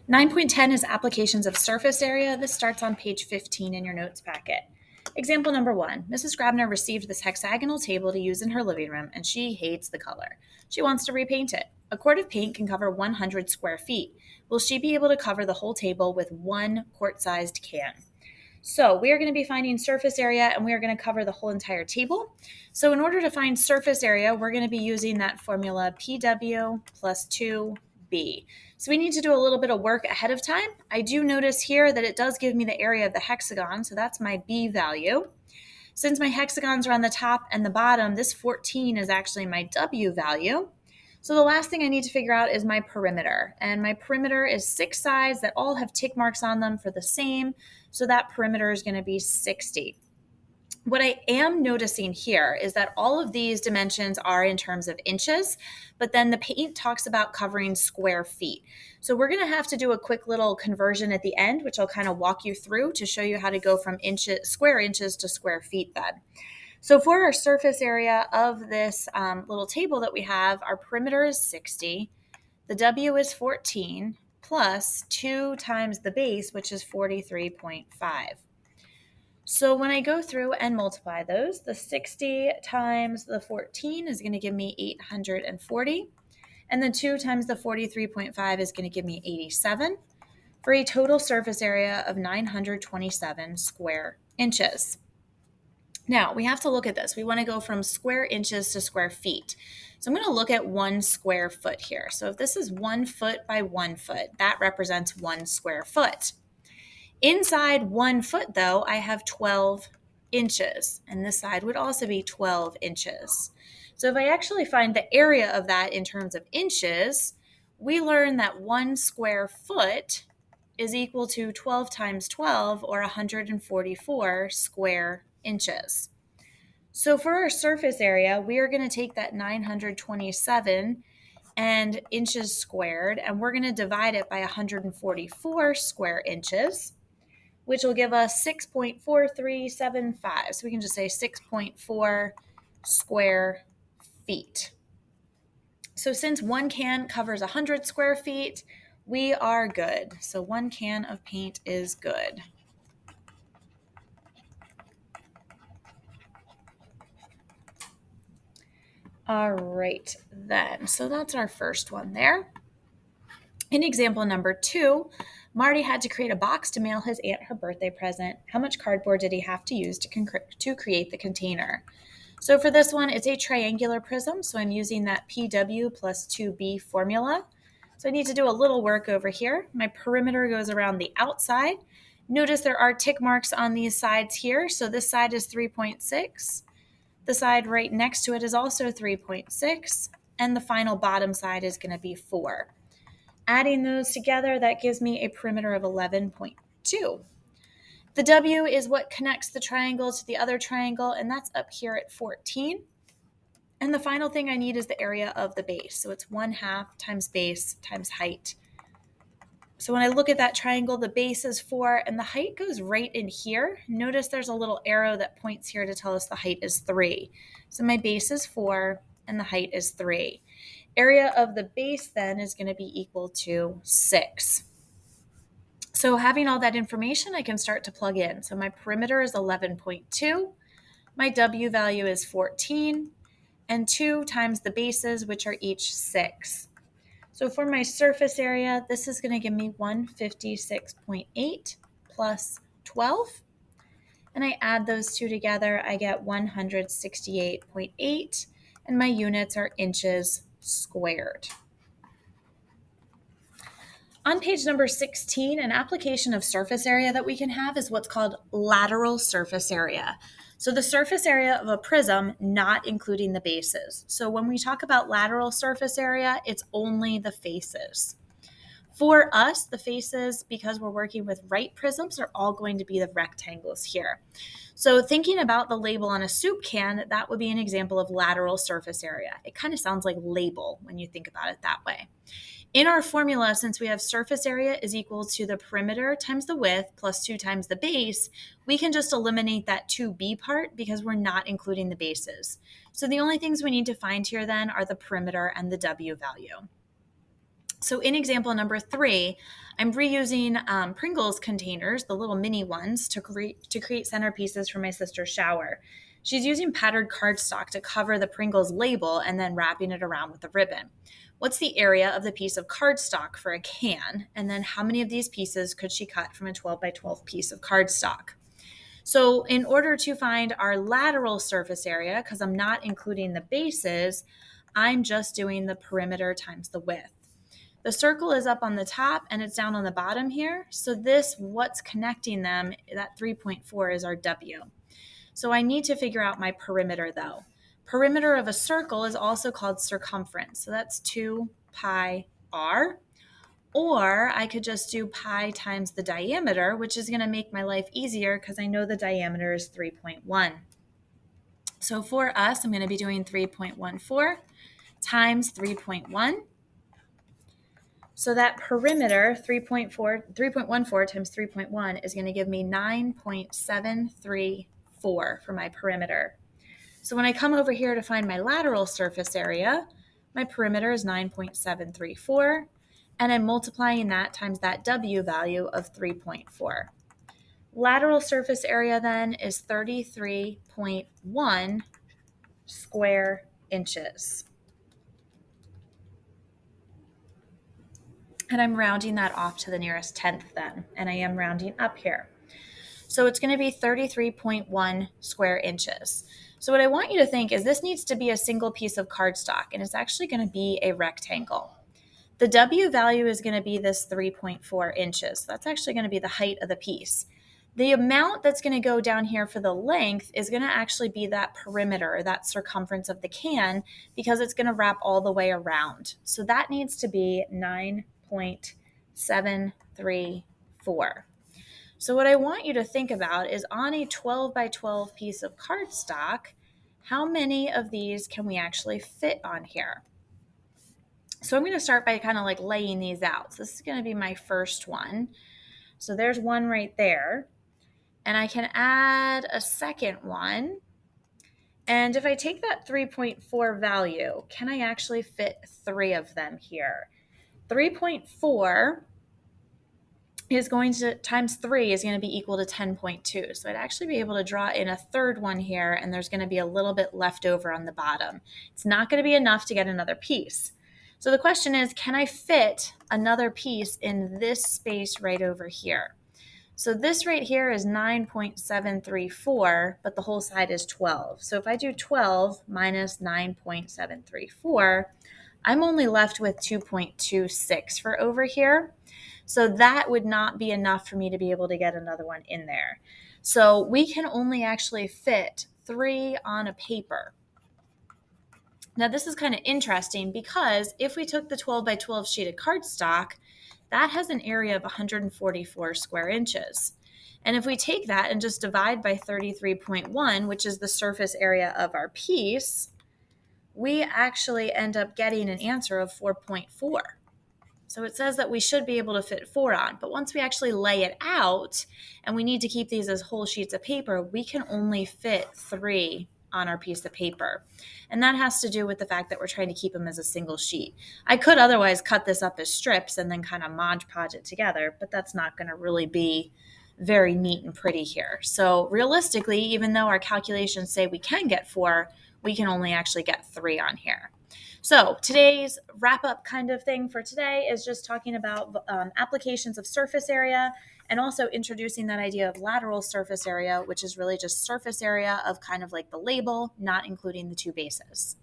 9.10 is applications of surface area. This starts on page 15 in your notes packet. Example number 1. Mrs. Grabner received this hexagonal table to use in her living room, and she hates the color. She wants to repaint it. A quart of paint can cover 100 square feet. Will she be able to cover the whole table with one quart-sized can? So we are going to be finding surface area, and we are going to cover the whole entire table. So in order to find surface area, we're going to be using that formula PW plus 2B. So we need to do a little bit of work ahead of time. I do notice here that it does give me the area of the hexagon, so that's my B value. Since my hexagons are on the top and the bottom, this 14 is actually my W value. So the last thing I need to figure out is my perimeter. And my perimeter is 6 sides that all have tick marks on them for the same. So that perimeter is going to be 60. What I am noticing here is that all of these dimensions are in terms of inches, but then the paint talks about covering square feet. So we're going to have to do a quick little conversion at the end, which I'll kind of walk you through to show you how to go from square inches to square feet then. So for our surface area of this little table that we have, our perimeter is 60, the W is 14, plus 2 times the base, which is 43.5. So when I go through and multiply those, the 60 times the 14 is going to give me 840, and the 2 times the 43.5 is going to give me 87, for a total surface area of 927 square inches. Now, we have to look at this. We want to go from square inches to square feet. So I'm going to look at 1 square foot here. So if this is 1 foot by 1 foot, that represents 1 square foot. Inside 1 foot, though, I have 12 inches, and this side would also be 12 inches. So if I actually find the area of that in terms of inches, we learn that 1 square foot is equal to 12 times 12, or 144 square inches. So for our surface area, we are going to take that 927 and inches squared, and we're going to divide it by 144 square inches, which will give us 6.4375. So we can just say 6.4 square feet. So since 1 can covers 100 square feet, we are good. So 1 can of paint is good. All right, then. So that's our first one there. In example number 2, Marty had to create a box to mail his aunt her birthday present. How much cardboard did he have to use to create the container? So for this one, it's a triangular prism, so I'm using that PW plus 2B formula. So I need to do a little work over here. My perimeter goes around the outside. Notice there are tick marks on these sides here, so this side is 3.6. The side right next to it is also 3.6, and the final bottom side is going to be 4. Adding those together, that gives me a perimeter of 11.2. The W is what connects the triangle to the other triangle, and that's up here at 14. And the final thing I need is the area of the base. So it's 1/2 times base times height. So when I look at that triangle, the base is 4 and the height goes right in here. Notice there's a little arrow that points here to tell us the height is 3. So my base is 4 and the height is 3. Area of the base then is going to be equal to 6. So having all that information, I can start to plug in. So my perimeter is 11.2. My W value is 14. And 2 times the bases, which are each 6. So for my surface area, this is going to give me 156.8 plus 12. And I add those two together, I get 168.8. And my units are inches squared. On page number 16, an application of surface area that we can have is what's called lateral surface area. So the surface area of a prism, not including the bases. So when we talk about lateral surface area, it's only the faces. For us, the faces, because we're working with right prisms, are all going to be the rectangles here. So thinking about the label on a soup can, that would be an example of lateral surface area. It kind of sounds like label when you think about it that way. In our formula, since we have surface area is equal to the perimeter times the width plus 2 times the base, we can just eliminate that 2b part because we're not including the bases. So the only things we need to find here then are the perimeter and the W value. So in example number 3, I'm reusing Pringles containers, the little mini ones, to create centerpieces for my sister's shower. She's using patterned cardstock to cover the Pringles label and then wrapping it around with a ribbon. What's the area of the piece of cardstock for a can? And then how many of these pieces could she cut from a 12 by 12 piece of cardstock? So in order to find our lateral surface area, because I'm not including the bases, I'm just doing the perimeter times the width. The circle is up on the top and it's down on the bottom here. So this, what's connecting them, that 3.4 is our W. So I need to figure out my perimeter though. Perimeter of a circle is also called circumference. So that's 2 pi r. Or I could just do pi times the diameter, which is going to make my life easier because I know the diameter is 3.1. So for us, I'm going to be doing 3.14 times 3.1. So that perimeter, 3.14 times 3.1 is going to give me 9.734 for my perimeter. So when I come over here to find my lateral surface area, my perimeter is 9.734, and I'm multiplying that times that W value of 3.4. Lateral surface area then is 33.1 square inches. And I'm rounding that off to the nearest tenth then, and I am rounding up here. So it's going to be 33.1 square inches. So what I want you to think is this needs to be a single piece of cardstock, and it's actually going to be a rectangle. The W value is going to be this 3.4 inches. So that's actually going to be the height of the piece. The amount that's going to go down here for the length is going to actually be that perimeter, or that circumference of the can, because it's going to wrap all the way around. So that needs to be 9.734. So what I want you to think about is on a 12 by 12 piece of cardstock, how many of these can we actually fit on here? So I'm going to start by kind of like laying these out. So this is going to be my first one. So there's one right there. And I can add a second one. And if I take that 3.4 value, can I actually fit 3 of them here? 3.4 is going to times 3 is going to be equal to 10.2. So I'd actually be able to draw in a third one here, and there's going to be a little bit left over on the bottom. It's not going to be enough to get another piece. So the question is, can I fit another piece in this space right over here? So this right here is 9.734, but the whole side is 12. So if I do 12 minus 9.734, I'm only left with 2.26 for over here. So that would not be enough for me to be able to get another one in there. So we can only actually fit 3 on a paper. Now this is kind of interesting because if we took the 12 by 12 sheet of cardstock, that has an area of 144 square inches. And if we take that and just divide by 33.1, which is the surface area of our piece, we actually end up getting an answer of 4.4. So it says that we should be able to fit 4 on, but once we actually lay it out and we need to keep these as whole sheets of paper, we can only fit 3 on our piece of paper. And that has to do with the fact that we're trying to keep them as a single sheet. I could otherwise cut this up as strips and then kind of Mod Podge it together, but that's not going to really be very neat and pretty here. So realistically, even though our calculations say we can get 4, we can only actually get 3 on here. So today's wrap-up kind of thing for today is just talking about applications of surface area and also introducing that idea of lateral surface area, which is really just surface area of kind of like the label, not including the 2 bases.